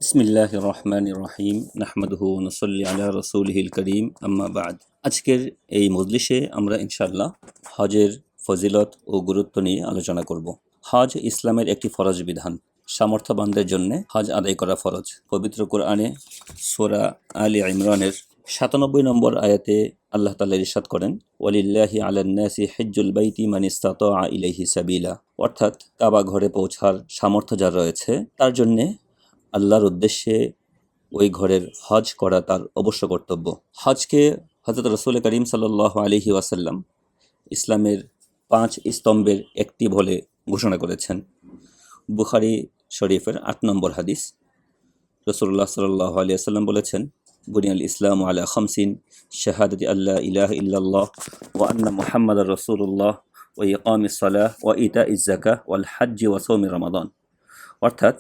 বিসমিল্লাহির রহমানির রহিম নাহমাদুহু ওয়া নুসাল্লি আলা রাসূলিহিল কারীম আম্মা বা'দ। আজকের এই মজলিসে আমরা ইনশাআল্লাহ হজের ফজিলত ও গুরুত্ব নিয়ে আলোচনা করব। হজ ইসলামের একটি ফরজ বিধান। সামর্থ্যবানদের জন্য হজ আদায় করা ফরজ। পবিত্র কোরআনে সূরা আলে ইমরানের ৯৭ নম্বর আয়াতে আল্লাহ তাআলা ইরশাদ করেন, ওয়ালিল্লাহি আলান নাসি হিজ্জুল বাইতি মান ইসতাতাআ ইলাইহি সাবিলা। অর্থাৎ কাবা ঘরে পৌঁছার সামর্থ্য যার রয়েছে তার জন্যে আল্লাহর উদ্দেশ্যে ওই ঘরের হজ করা তার অবশ্য কর্তব্য। হজকে হযরত রাসূল করিম সাল্লাল্লাহু আলাইহি ওয়াসাল্লাম ইসলামের ৫ স্তম্ভের একটি বলে ঘোষণা করেছেন। বুখারী শরীফের ৮ নম্বর হাদিস। রাসূলুল্লাহ সাল্লাল্লাহু আলাইহি ওয়াসাল্লাম বলেছেন, বুনিয়াল ইসলামু আলা খামসিন শাহাদাতি আল্লা ইলাহা ইল্লাল্লাহ ওয়া আন্না মুহাম্মাদার রাসূলুল্লাহ ওয়া ইকামিস সালাহ ওয়া ইতাইজ যাকাহ ওয়াল হজ্জ ওয়া সাওমি রমাদান। অর্থাৎ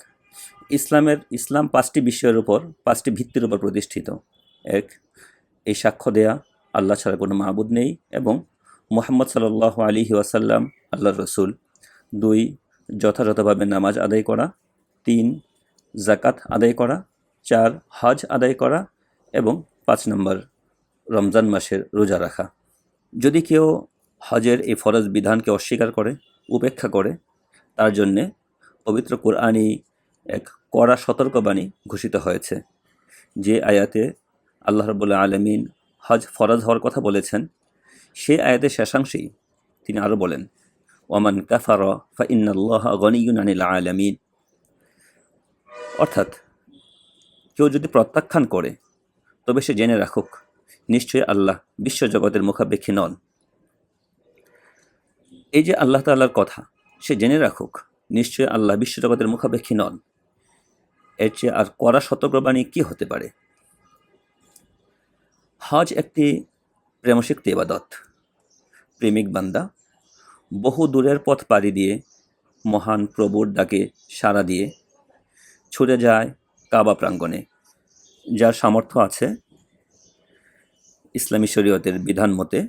ইসলাম ৫টি বিষয়ের উপর, ৫টি ভিত্তির উপর প্রতিষ্ঠিত। এক, এই সাক্ষ্য দেয়া আল্লাহ ছাড়া কোনো মাবুদ নেই এবং মুহাম্মদ সাল্লাল্লাহু আলাইহি ওয়াসাল্লাম আল্লাহর রসুল। ২, যথাযথভাবে নামাজ আদায় করা। ৩, যাকাত আদায় করা। ৪, হজ আদায় করা এবং ৫ নম্বর রমজান মাসের রোজা রাখা। যদি কেউ হজের এই ফরজ বিধানকে অস্বীকার করে, উপেক্ষা করে, তার জন্যে পবিত্র কোরআনী এক কড়া সতর্কবাণী ঘোষিত হয়েছে। যে আয়াতে আল্লাহ রাব্বুল আলামিন হজ ফরজ হওয়ার কথা বলেছেন, সেই আয়াতের শেষাংশেই তিনি আরও বলেন, ওয়ামান কাফারা ফা ইন্নাল্লাহা গনিয়্যুন আনিল আলামিন। অর্থাৎ কেউ যদি প্রত্যাখ্যান করে তবে সে জেনে রাখুক, নিশ্চয়ই আল্লাহ বিশ্বজগতের মুখাপেক্ষী নন। এই যে আল্লাহ তাআলার কথা, সে জেনে রাখুক, নিশ্চয়ই আল্লাহ বিশ্বজগতের মুখাপেক্ষী নন। এর চেয়ে আর কড়া সতর্কবাণী কী হতে পারে? হজ একটি প্রেমসিক্ত ইবাদত। প্রেমিক বান্দা বহু দূরের পথ পাড়ি দিয়ে মহান প্রভুর ডাকে সাড়া দিয়ে ছুটে যায় কাবা প্রাঙ্গণে। যার সামর্থ্য আছে ইসলামী শরীয়তের বিধান মতে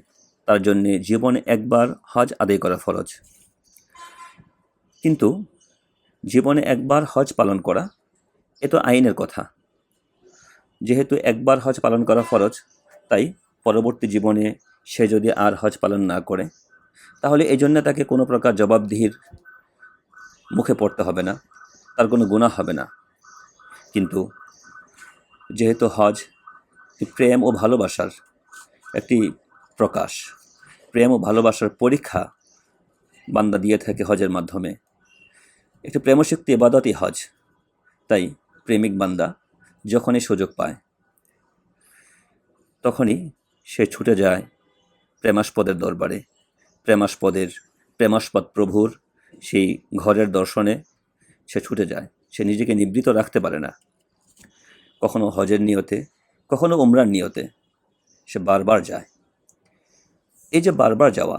তার জন্যে জীবনে একবার হজ আদায় করা ফরজ। কিন্তু জীবনে একবার হজ পালন করা এ তো আইনের কথা। যেহেতু একবার হজ পালন করা ফরজ, তাই পরবর্তী জীবনে সে যদি আর হজ পালন না করে তাহলে এই জন্য তাকে কোনো প্রকার জবাবদিহির মুখে পড়তে হবে না, তার কোনো গুনাহ হবে না। কিন্তু যেহেতু হজ প্রেম ও ভালোবাসার একটি প্রকাশ, প্রেম ও ভালোবাসার পরীক্ষা বান্দা দিয়ে থাকে হজের মাধ্যমে, একটি প্রেমসিক্ত ইবাদতই হজ। তাই প্রেমিক বান্দা যখনই সুযোগ পায় তখনই সে ছুটে যায় প্রেমাস্পদের দরবারে, প্রেমাস্পদ প্রভুর সেই ঘরের দর্শনে সে ছুটে যায়। সে নিজেকে নিবৃত রাখতে পারে না। কখনো হজের নিয়তে, কখনো উমরার নিয়তে সে বারবার যায়। এই যে বারবার যাওয়া,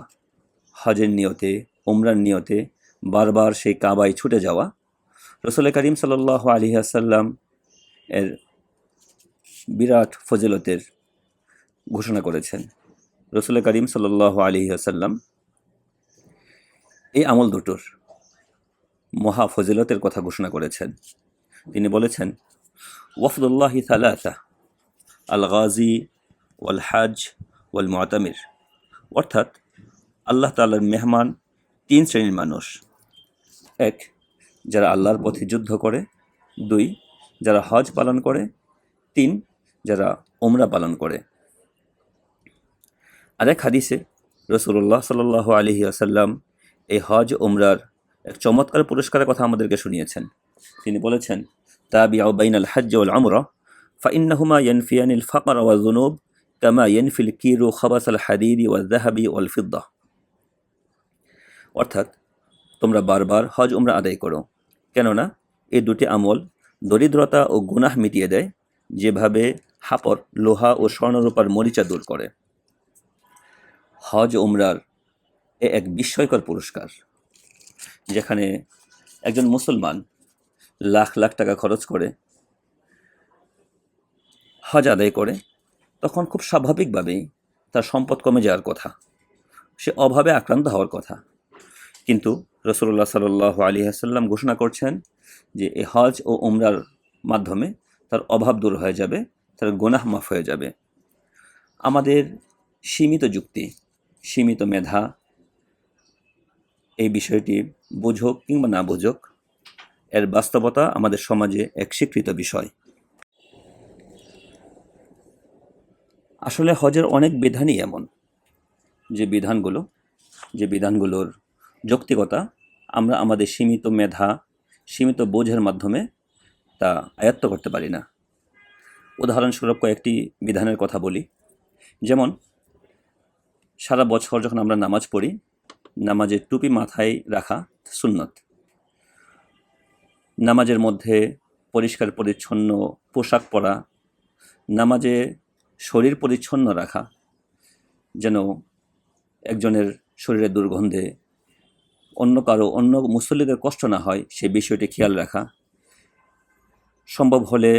হজের নিয়তে, উমরার নিয়তে বারবার সেই কাবায় ছুটে যাওয়া, রাসূল করিম সাল্লাল্লাহু আলাইহি ওয়াসাল্লাম এর বিরাট ফজিলতের ঘোষণা করেছেন। রাসূল করিম সাল্লাল্লাহু আলাইহি ওয়াসাল্লাম এই আমল দুটোর মহা ফজিলতের কথা ঘোষণা করেছেন। তিনি বলেছেন, ওয়াফদুল্লাহি সালাসা, আল গাজী ওয়াল হাজ ওয়াল মুতামির। অর্থাৎ আল্লাহ তাআলার মেহমান ৩ শ্রেণীর মানুষ। ১, যারা আল্লাহর পথে যুদ্ধ করে। ২, যারা হজ পালন করে। ৩, যারা উমরা পালন করে। আরেক হাদিসে রাসূলুল্লাহ সাল্লাল্লাহু আলাইহি ওয়াসাল্লাম এই হজ উমরার এক চমৎকার পুরস্কারের কথা আমাদেরকে শুনিয়েছেন। তিনি বলেছেন, তাবিউ বাইনাল হজ্জ ওয়াল উমরা ফাইন্নাহুমা ইয়ানফিয়ানিল ফাকর ওয়াজ যুনুব কামা ইয়ানফিল কিরু খাবাসাল হাদিদি ওয়াল যাহাবি ওয়াল ফিদ্দা। অর্থাৎ তোমরা বারবার হজ উমরা আদায় করো, কেননা এই দুটি আমল দরিদ্রতা ও গুনাহ মিটিয়ে দেয়, যেভাবে হাপর লোহা ও স্বর্ণরূপার মরিচা দূর করে। হজ উমরার এ এক বিস্ময়কর পুরস্কার, যেখানে একজন মুসলমান লাখ লাখ টাকা খরচ করে হজ আদায় করে, তখন খুব স্বাভাবিকভাবেই তার সম্পদ কমে যাওয়ার কথা, সে অভাবে আক্রান্ত হওয়ার কথা। কিন্তু রাসূলুল্লাহ সাল্লাল্লাহু আলাইহি ওয়াসাল্লাম ঘোষণা করছেন যে এই হজ ও উমরার মাধ্যমে তার অভাব দূর হয়ে যাবে, তার গুনাহ মাফ হয়ে যাবে। আমাদের সীমিত যুক্তি, সীমিত মেধা এই বিষয়টি বুঝুক কিংবা না বুঝুক, এর বাস্তবতা আমাদের সমাজে এক স্বীকৃত বিষয়। আসলে হজের অনেক বিধানই এমন যে বিধানগুলোর যৌক্তিকতা আমরা আমাদের সীমিত মেধা, সীমিত বোঝের মাধ্যমে তা আয়ত্ত করতে পারি না। উদাহরণস্বরূপ কয়েকটি বিধানের কথা বলি। যেমন সারা বছর যখন আমরা নামাজ পড়ি, নামাজের টুপি মাথায় রাখা সুন্নত। নামাজের মধ্যে পরিষ্কার পরিচ্ছন্ন পোশাক পরা, নামাজে শরীর পরিচ্ছন্ন রাখা, যেন একজনের শরীরের দুর্গন্ধে অন্য মুসল্লিদের কষ্ট না হয়, সেই বিষয়টি খেয়াল রাখা। সম্ভব হলে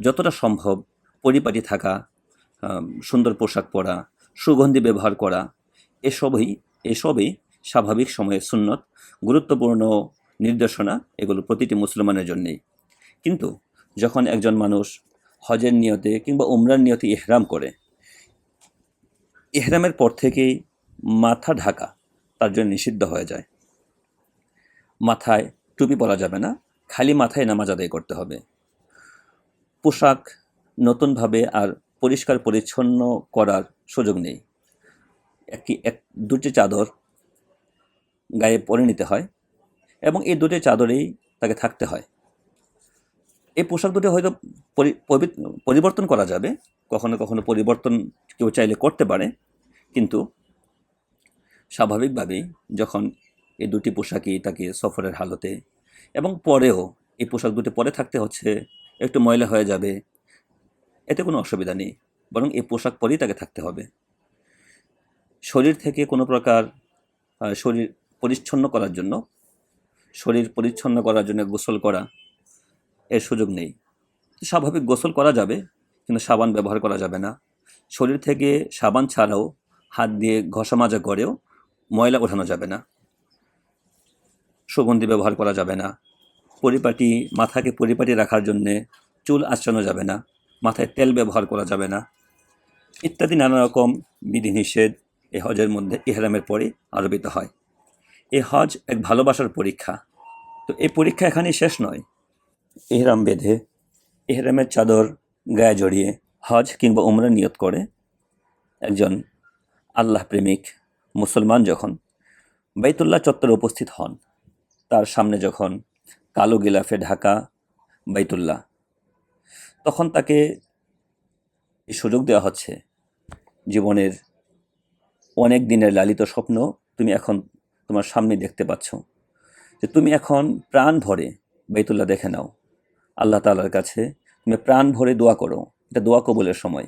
যতটা সম্ভব পরিপাটি থাকা, সুন্দর পোশাক পরা, সুগন্ধি ব্যবহার করা, এসবই স্বাভাবিক সময়ের সুন্নত, গুরুত্বপূর্ণ নির্দেশনা, এগুলো প্রতিটি মুসলমানের জন্যেই। কিন্তু যখন একজন মানুষ হজের নিয়তে কিংবা উমরার নিয়তে ইহরাম করে, ইহরামের পর থেকেই মাথা ঢাকা তার জন্য নিষিদ্ধ হয়ে যায়। মাথায় টুপি পরা যাবে না, খালি মাথায় নামাজ আদায় করতে হবে। পোশাক নতুনভাবে আর পরিষ্কার পরিচ্ছন্ন করার সুযোগ নেই। দুটি চাদর গায়ে পরে নিতে হয় এবং এই দুটি চাদরেই তাকে থাকতে হয়। এই পোশাক দুটি হয়তো পরিবর্তন করা যাবে, কখনো কখনো পরিবর্তন কেউ চাইলে করতে পারে, কিন্তু স্বাভাবিকভাবেই যখন এই দুটি পোশাকই তাকে সফরের হালতে এবং পরেও এই পোশাক দুটি পরে থাকতে হচ্ছে, একটু ময়লা হয়ে যাবে, এতে কোনো অসুবিধা নেই, বরং এই পোশাক পরেই তাকে থাকতে হবে। শরীর থেকে কোনো প্রকার শরীর পরিচ্ছন্ন করার জন্য গোসল করা এর সুযোগ নেই। স্বাভাবিক গোসল করা যাবে, কিন্তু সাবান ব্যবহার করা যাবে না। শরীর থেকে সাবান ছাড়াও হাত দিয়ে ঘষা মাজা করেও ময়লা ওঠানো যাবে না। সুগন্ধি ব্যবহার করা যাবে না। মাথাকে পরিপাটি রাখার জন্যে চুল আঁচড়ানো যাবে না। মাথায় তেল ব্যবহার করা যাবে না, ইত্যাদি নানা রকম বিধিনিষেধ এই হজের মধ্যে ইহরামের পরে আরোপিত হয়। এই হজ এক ভালোবাসার পরীক্ষা। তো এই পরীক্ষা এখানেই শেষ নয়। ইহরাম বেঁধে, ইহরামের চাদর গায়ে জড়িয়ে হজ কিংবা উমরা নিয়ত করে একজন আল্লাহ প্রেমিক মুসলমান যখন বাইতুল্লাহ চত্বরে উপস্থিত হন, তার সামনে যখন কালো গিলাফে ঢাকা বাইতুল্লাহ, তখন তাকে এই সুযোগ দেওয়া হচ্ছে, জীবনের অনেক দিনের লালিত স্বপ্ন তুমি এখন তোমার সামনে দেখতে পাচ্ছ, যে তুমি এখন প্রাণ ভরে বাইতুল্লাহ দেখে নাও। আল্লাহ তাআলার কাছে তুমি প্রাণ ভরে দোয়া করো, এটা দোয়া কবুলের সময়।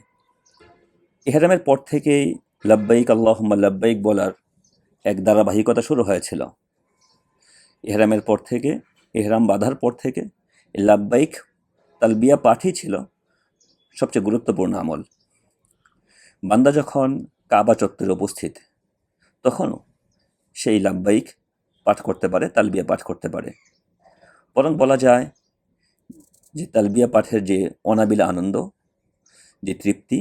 ইহরামের পর থেকেই লাব্বাইক আল্লাহুম্মা লাব্বাইক বলার এক ধারাবাহিকতা শুরু হয়েছিল। ইহরাম বাঁধার পর থেকে লাব্বাইক তালবিয়া পাঠই ছিল সবচেয়ে গুরুত্বপূর্ণ আমল। বান্দা যখন কাবা চত্বরে উপস্থিত, তখনও সেই লাব্বাইক পাঠ করতে পারে, তালবিয়া পাঠ করতে পারে। বরং বলা যায় যে তালবিয়া পাঠের যে অনাবিল আনন্দ, যে তৃপ্তি,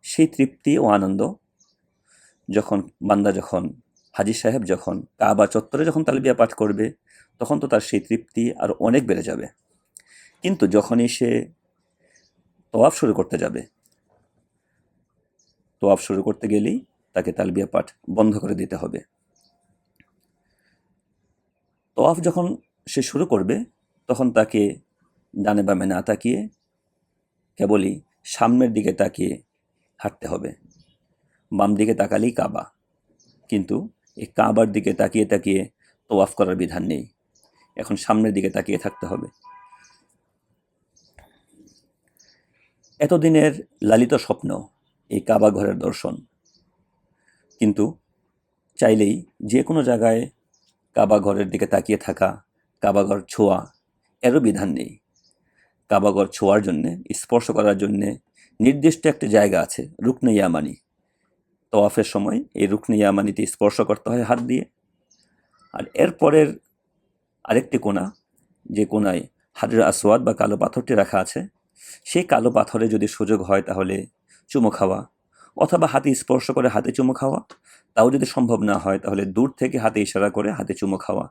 সেই তৃপ্তি ও আনন্দ হাজী সাহেব যখন কাবা চত্বরে যখন তালবিয়া পাঠ করবে, তখন তো তার সেই তৃপ্তি আর অনেক বেড়ে যাবে। কিন্তু যখনই সে তওয়াফ শুরু করতে গেলেই তাকে তালবিয়া পাঠ বন্ধ করে দিতে হবে। তওয়াফ যখন সে শুরু করবে, তখন তাকে ডানে বামে না তাকিয়ে কেবলই সামনের দিকে তাকিয়ে হাঁটতে হবে। বাম দিকে তাকালেই কাবা, কিন্তু এই কাবার দিকে তাকিয়ে তাকিয়ে তওয়াফ করার বিধান নেই। এখন সামনের দিকে তাকিয়ে থাকতে হবে। এতদিনের লালিত স্বপ্ন এই কাবা ঘরের দর্শন, কিন্তু চাইলেই যে কোনো জায়গায় কাবা ঘরের দিকে তাকিয়ে থাকা, কাবা ঘর ছোঁয়া, এরও বিধান নেই। কাবা ঘর ছোঁয়ার জন্যে, স্পর্শ করার জন্যে নির্দিষ্ট একটা জায়গা আছে, রুকনে ইয়ামানি। তওয়াফের সময় এই রুকনে ইয়ামানিতে স্পর্শ করতে হয় হাত দিয়ে। আর এরপরের আরেকটি কোণা, যে কোণায় হাজরে আসওয়াদ বা কালো পাথরটি রাখা আছে, সেই কালো পাথরে যদি সুযোগ হয় তাহলে চুমু খাওয়া, অথবা হাতে স্পর্শ করে হাতে চুমু খাওয়া, তাও যদি সম্ভব না হয় তাহলে দূর থেকে হাতে ইশারা করে হাতে চুমু খাওয়া।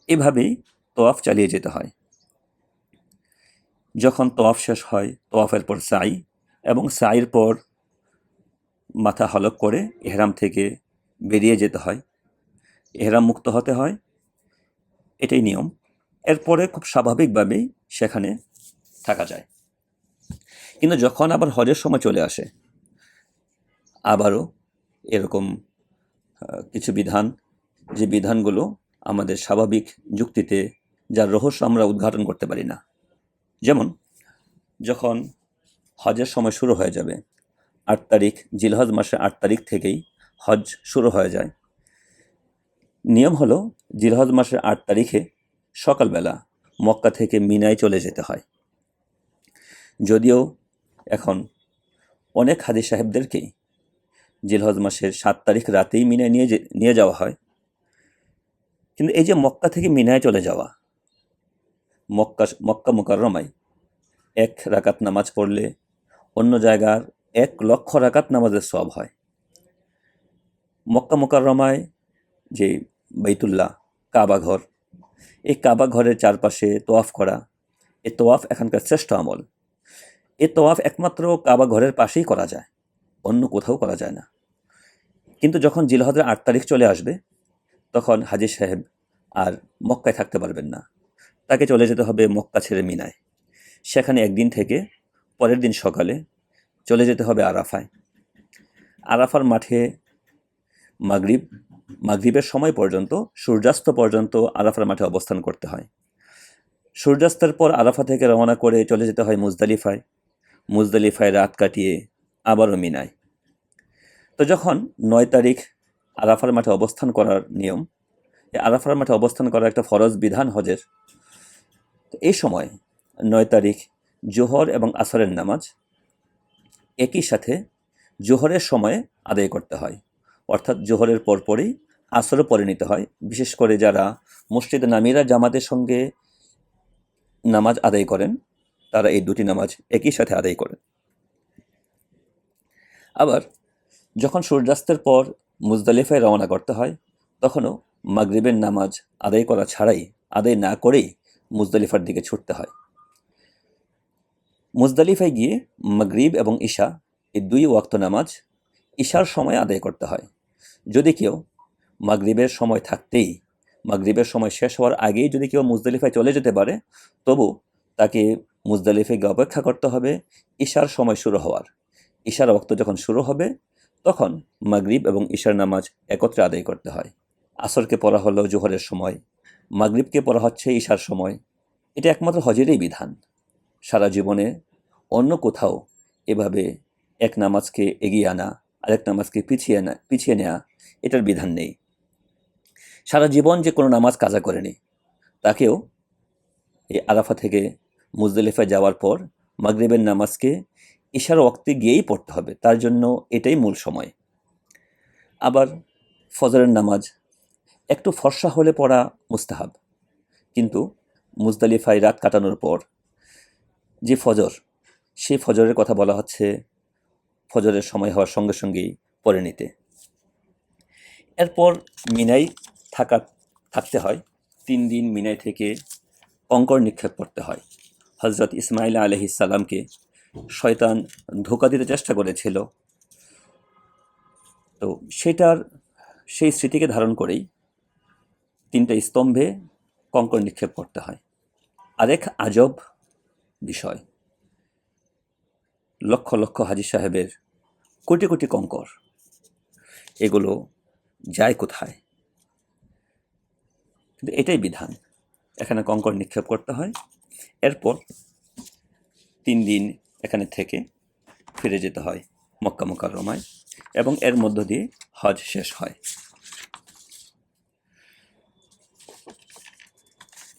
এভাবেই তোয়াফ চালিয়ে যেতে হয়। যখন তোয়াফ শেষ হয়, তোয়াফের পর সাই, এবং সাইয়ের পর মাথা হলক করে এহরাম থেকে বেরিয়ে যেতে হয়, এহরাম মুক্ত হতে হয়, এটাই নিয়ম। এরপরে খুব স্বাভাবিকভাবেই সেখানে থাকা যায়। কিন্তু যখন আবার হজের সময় চলে আসে, আবারও এরকম কিছু বিধান, যে বিধানগুলো আমাদের স্বাভাবিক যুক্তিতে, যার রহস্য আমরা উদ্ঘাটন করতে পারি না। যেমন যখন হজের সময় শুরু হয়ে যাবে, 8 তারিখ, জিলহজ মাসের 8 তারিখ থেকেই হজ শুরু হয়ে যায়। নিয়ম হলো জিলহজ মাসের 8 তারিখে সকালবেলা মক্কা থেকে মিনায় চলে যেতে হয়। যদিও এখন অনেক হাজি সাহেবদেরকেই জিলহজ মাসের 7 তারিখ রাতেই মিনায় নিয়ে যাওয়া হয়। কিন্তু এই যে মক্কা থেকে মিনায় চলে যাওয়া, মক্কা মুকাররমায় 1 রাকাত নামাজ পড়লে অন্য জায়গার 1 লক্ষ রাকাত নামাজের সওয়াব হয়। মক্কা মুকাররমায় যে বাইতুল্লাহ, কাবা ঘর, এই কাবা ঘরের চারপাশে তোয়াফ করা, এই তোয়াফ এখানকার শ্রেষ্ঠ আমল। এই তোয়াফ একমাত্র কাবা ঘরের পাশেই করা যায়, অন্য কোথাও করা যায় না। কিন্তু যখন জিলহজের 8 তারিখ চলে আসবে, তখন হাজি সাহেব আর মক্কায় থাকতে পারবেন না, তাকে চলে যেতে হবে মক্কা ছেড়ে মিনায়। সেখানে একদিন থেকে পরের দিন সকালে চলে যেতে হবে আরাফায়। আরাফার মাঠে মাগরিবের সময় পর্যন্ত, সূর্যাস্ত পর্যন্ত আরাফার মাঠে অবস্থান করতে হয়। সূর্যাস্তের পর আরাফা থেকে রওনা করে চলে যেতে হয় মুজদালিফায় রাত কাটিয়ে আবারও মিনায়। তো যখন 9 তারিখ আরাফার মাঠে অবস্থান করার নিয়ম, এই আরাফার মাঠে অবস্থান করা একটা ফরজ বিধান হজের। তো এই সময় 9 তারিখ জোহর এবং আসরের নামাজ একই সাথে জোহরের সময়ে আদায় করতে হয়, অর্থাৎ জোহরের পরপরই আসরও পড়ে নিতে হয়। বিশেষ করে যারা মসজিদে নামিরা জামাতের সঙ্গে নামাজ আদায় করেন, তারা এই দুটি নামাজ একই সাথে আদায় করেন। আবার যখন সূর্যাস্তের পর মুজদালিফায় রওনা করতে হয়, তখনও মাগরিবের নামাজ আদায় করা ছাড়াই, আদায় না করেই মুজদালিফার দিকে ছুটতে হয়। মুজদালিফায় গিয়ে মাগরিব এবং ঈশা, এই 2 ওয়াক্ত নামাজ ঈশার সময় আদায় করতে হয়। যদি কেউ মাগরিবের সময় থাকতেই, মাগরিবের সময় শেষ হওয়ার আগেই যদি কেউ মুজদালিফায় চলে যেতে পারে, তবু তাকে মুজদালিফায় গিয়ে অপেক্ষা করতে হবে ঈশার সময় শুরু হওয়ার। ঈশার ওয়াক্ত যখন শুরু হবে, তখন মাগরিব এবং ঈশার নামাজ একত্রে আদায় করতে হয়। আসরকে পড়া হলো জোহরের সময়, মাগরিবকে পড়া হচ্ছে ঈশার সময়। এটা একমাত্র হজেরই বিধান। সারা জীবনে অন্য কোথাও এভাবে এক নামাজকে এগিয়ে আনা, আরেক নামাজকে পিছিয়ে নেওয়া, এটার বিধান নেই। সারা জীবন যে কোনো নামাজ কাজা করেনি, তাকেও এই আরাফা থেকে মুজদালিফায় যাওয়ার পর মাগরিবের নামাজকে ঈশার ওয়াক্তে গিয়েই পড়তে হবে, তার জন্য এটাই মূল সময়। আবার ফজরের নামাজ একটু ফর্সা হলে পড়া মুস্তাহাব, কিন্তু মুজদালিফায় রাত কাটানোর পর যে ফজর, সেই ফজরের কথা বলা হচ্ছে ফজরের সময় হওয়ার সঙ্গে সঙ্গেই পড়ে নিতে। এরপর মিনায় থাকতে হয়। 3 দিন মিনায় থেকে কঙ্কর নিক্ষেপ করতে হয়। হজরত ইসমাইল আলাইহিস সালামকে শয়তান ধোঁকা দিতে চেষ্টা করেছিল, তো সেই স্মৃতিকে ধারণ করেই 3টা স্তম্ভে কঙ্কর নিক্ষেপ করতে হয়। আরেক আজব বিষয়, লক্ষ লক্ষ হাজী সাহেবের কোটি কোটি কঙ্কর, এগুলো যায় কোথায়? কিন্তু এটাই বিধান, এখানে কঙ্কর নিক্ষেপ করতে হয়। এরপর 3 দিন এখানে থেকে ফিরে যেতে হয় মক্কা মুকাররমায়, এবং এর মধ্য দিয়ে হজ শেষ হয়।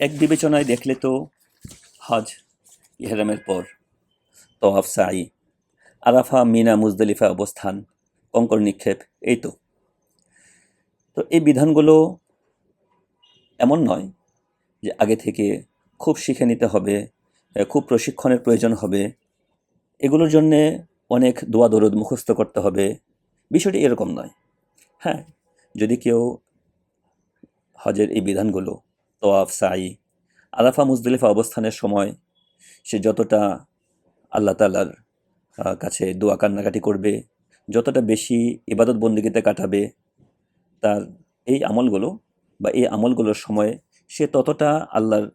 এক বিবেচনায় দেখলে তো হজ, ইহরামের পর তওয়াফ, সাই, আরাফা, মিনা, মুজদালিফা অবস্থান, কঙ্কর নিক্ষেপ, এই তো। এই বিধানগুলো এমন নয় যে আগে থেকে খুব শিখে নিতে হবে, খুব প্রশিক্ষণের প্রয়োজন হবে, এগুলোর জন্যে অনেক দোয়া দরুদ মুখস্থ করতে হবে, বিষয়টি এরকম নয়। হ্যাঁ, যদি কেউ হজের এই বিধানগুলো, তওয়াফ, সাই, আরাফা, মুজদলিফা অবস্থানের সময় সে যতটা আল্লাহ তাআলার কাছে দোয়া কান্নাকাটি করবে, যতটা বেশি ইবাদত বন্দেগীতে কাটাবে, তার এই আমলগুলো বা এই আমলগুলোর সময় সে ততটা আল্লাহর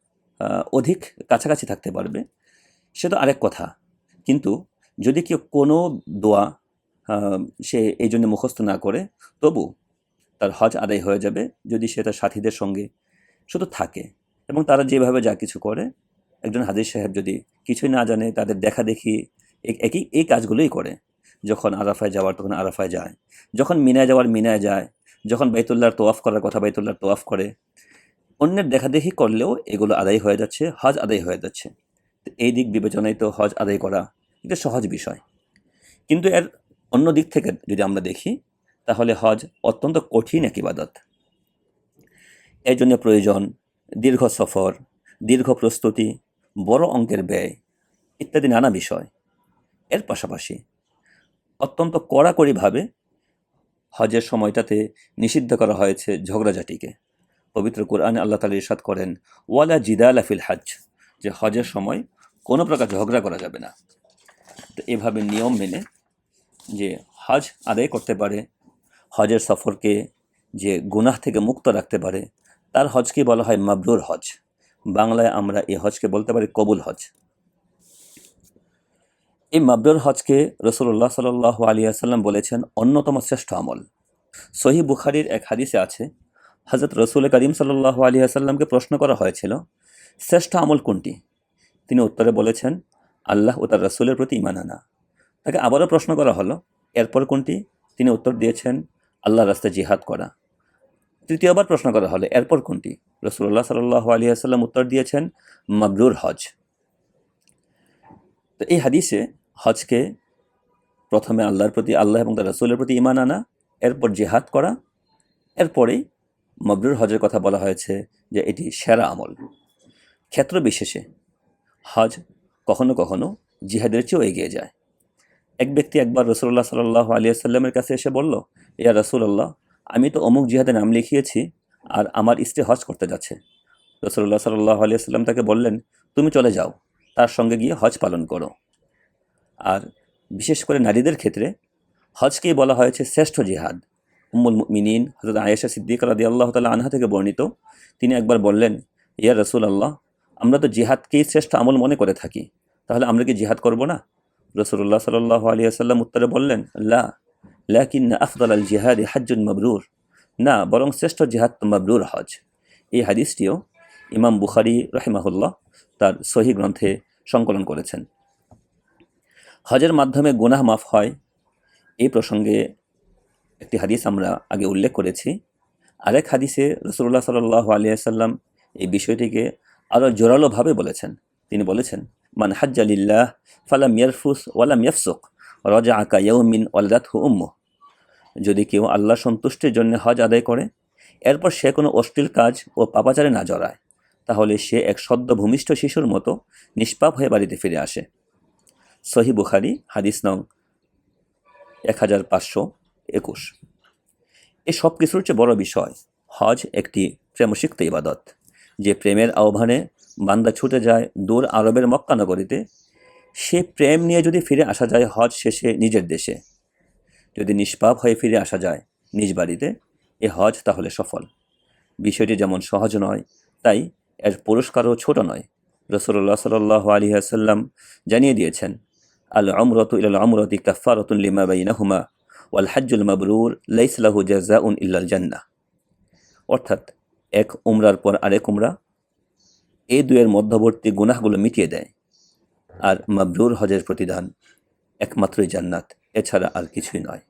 অধিক কাছাকাছি থাকতে পারবে, সে তো আরেক কথা। কিন্তু যদি কেউ কোনো দোয়া সে এই জন্য মুখস্থ না করে, তবু তার হজ আদায় হয়ে যাবে যদি সে তার সাথীদের সঙ্গে শুধু থাকে এবং তারা যেভাবে যা কিছু করে। একজন হাজির সাহেব যদি কিছুই না জানে, তাদের দেখা দেখি একই এই কাজগুলোই করে। যখন আরাফায় যাওয়ার তখন আরাফায় যায়, যখন মিনায় যাওয়ার মিনায় যায়, যখন বাইতুল্লাহর তোয়াফ করার কথা বাইতুল্লাহর তোয়াফ করে। অন্যের দেখাদেখি করলেও এগুলো আদায় হয়ে যাচ্ছে, হজ আদায় হয়ে যাচ্ছে। তো এই দিক বিবেচনায় তো হজ আদায় করা এটা সহজ বিষয়। কিন্তু এর অন্য দিক থেকে যদি আমরা দেখি, তাহলে হজ অত্যন্ত কঠিন এক ইবাদত। এর জন্য প্রয়োজন দীর্ঘ সফর, দীর্ঘ প্রস্তুতি, বড় অঙ্কের ব্যয় ইত্যাদি নানা বিষয়। এর পাশাপাশি অত্যন্ত কড়াকড়িভাবে হজের সময়টাতে নিষিদ্ধ করা হয়েছে ঝগড়াঝাটিকে। পবিত্র কোরআনে আল্লাহ তাআলা ইরশাদ করেন, ওয়ালা জিদালা ফিল হজ, যে হজের সময় কোনো প্রকার ঝগড়া করা যাবে না। তো এভাবে নিয়ম মেনে যে হজ আদায় করতে পারে, হজের সফরকে যে গুনাহ থেকে মুক্ত রাখতে পারে, তার হজকে বলা হয় মাবরুর হজ। বাংলায় আমরা এই হজকে বলতে পারি কবুল হজ। এই মাবরুর হজকে রাসূলুল্লাহ সাল্লাল্লাহু আলাইহি ওয়াসাল্লাম বলেছেন অন্যতম শ্রেষ্ঠ আমল। সহিহ বুখারীর এক হাদিসে আছে, হযরত রাসূল করিম সাল্লাল্লাহু আলাইহি ওয়াসাল্লামকে প্রশ্ন করা হয়েছিল, শ্রেষ্ঠ আমল কোনটি? তিনি উত্তরে বলেছেন, আল্লাহ ও তার রাসূলের প্রতি ঈমান আনা। তাকে আবারও প্রশ্ন করা হলো, এরপর কোনটি? তিনি উত্তর দিয়েছেন, আল্লাহর রাস্তায় জিহাদ করা। তৃতীয়বার প্রশ্ন করা হলো, এরপর কোনটি? রাসূলুল্লাহ সাল্লাল্লাহু আলাইহি ওয়াসাল্লাম উত্তর দিয়েছেন, মাবরুর হজ। তো এই হাদিসে হজকে প্রথমে আল্লাহর প্রতি, আল্লাহ এবং তার রাসূলের প্রতি ঈমান আনা, এরপর জিহাদ করা, এরপরেই মাবরুর হজের কথা বলা হয়েছে যে এটি সেরা আমল। ক্ষেত্র বিশেষে হজ কখনো কখনো জিহাদের চেয়েও এগিয়ে যায়। এক ব্যক্তি একবার রাসূলুল্লাহ সাল্লাল্লাহু আলাইহি ওয়াসাল্লামের কাছে এসে বলল, ইয়া রাসূলুল্লাহ, আমি তো অমুক জিহাদে নাম লিখিয়েছি আর আমার স্ত্রী হজ করতে যাচ্ছে। রাসূলুল্লাহ সাল্লাল্লাহু আলাইহি ওয়াসাল্লাম তাকে বললেন, তুমি চলে যাও, তার সঙ্গে গিয়ে হজ পালন করো। আর বিশেষ করে নারীদের ক্ষেত্রে হজকেই বলা হয়েছে শ্রেষ্ঠ জিহাদ। উম্মুল মুমিনিন হযরত আয়েশা সিদ্দিকা রাদিয়াল্লাহু তাআলা আনহা থেকে বর্ণিত, তিনি একবার বললেন, ইয়া রাসূলুল্লাহ, আমরা তো জিহাদকেই শ্রেষ্ঠ আমল মনে করে থাকি, তাহলে আমরা কি জিহাদ করব না? রাসূলুল্লাহ সাল্লাল্লাহু আলাইহি ওয়াসাল্লাম উত্তরে বললেন, লা, লাকিন্না আফদালাল জিহাদি হাজ্জুন মাবরুর, না, বরং শ্রেষ্ঠ জিহাদ তো মাবরুর হজ। এই হাদিসটিও ইমাম বুখারী রাহিমাহুল্লাহ তার সহিহ গ্রন্থে সংকলন করেছেন। হজের মাধ্যমে গুনাহ মাফ হয়, এই প্রসঙ্গে একটি হাদিস আমরা আগে উল্লেখ করেছি। আরেক হাদিসে রাসূলুল্লাহ সাল্লাল্লাহু আলাইহি ওয়াসাল্লাম এই বিষয়টিকে আরও জোরালোভাবে বলেছেন। তিনি বলেছেন, মান হাজ্জা লিল্লাহ ফালাম ইয়ারফুস ওয়ালাম ইয়াফসুক রাজাআ কায়াউমিন ওয়ালাদাতহু উম্মুহ, যদি কেউ আল্লাহ সন্তুষ্টির জন্য হজ আদায় করে, এরপর সে কোনো অশ্লীল কাজ ও পাপাচারে না জড়ায়, তাহলে সে এক সদ্য ভূমিষ্ঠ শিশুর মতো নিষ্পাপ হয়ে বাড়িতে ফিরে আসে। সহিহ বুখারী হাদিস নং 1521। এই সব কিছুর চেয়ে বড় বিষয়, হজ একটি প্রেমসিক্ত ইবাদত। যে প্রেমের আহ্বানে বান্দা ছুটে যায় দূর আরবের মক্কা নগরীতে, সে প্রেম নিয়ে যদি ফিরে আসা যায় হজ শেষে নিজের দেশে, যদি নিষ্পাপ হয়ে ফিরে আসা যায় নিজ বাড়িতে, এ হজ তাহলে সফল। বিষয়টি যেমন সহজ নয়, তাই এর পুরস্কারও ছোট নয়। রাসূলুল্লাহ সাল্লাল্লাহু আলাইহি ওয়াসাল্লাম জানিয়ে দিয়েছেন, আল উমরাতু ইলাল উমরাতি কাফফারাতুন লিমা বাইনাহুমা ওয়াল হাজ্জুল মাবরুর লাইসা লাহু জাযাউন ইল্লাল জান্নাহ। অর্থাৎ এক উমরার পর আরেক উমরা এই দুয়ের মধ্যবর্তী গুনাহগুলো মিটিয়ে দেয়। আর মাবরুর হজের প্রতিদান একমাত্রই জান্নাত, এছাড়া আর কিছুই নয়।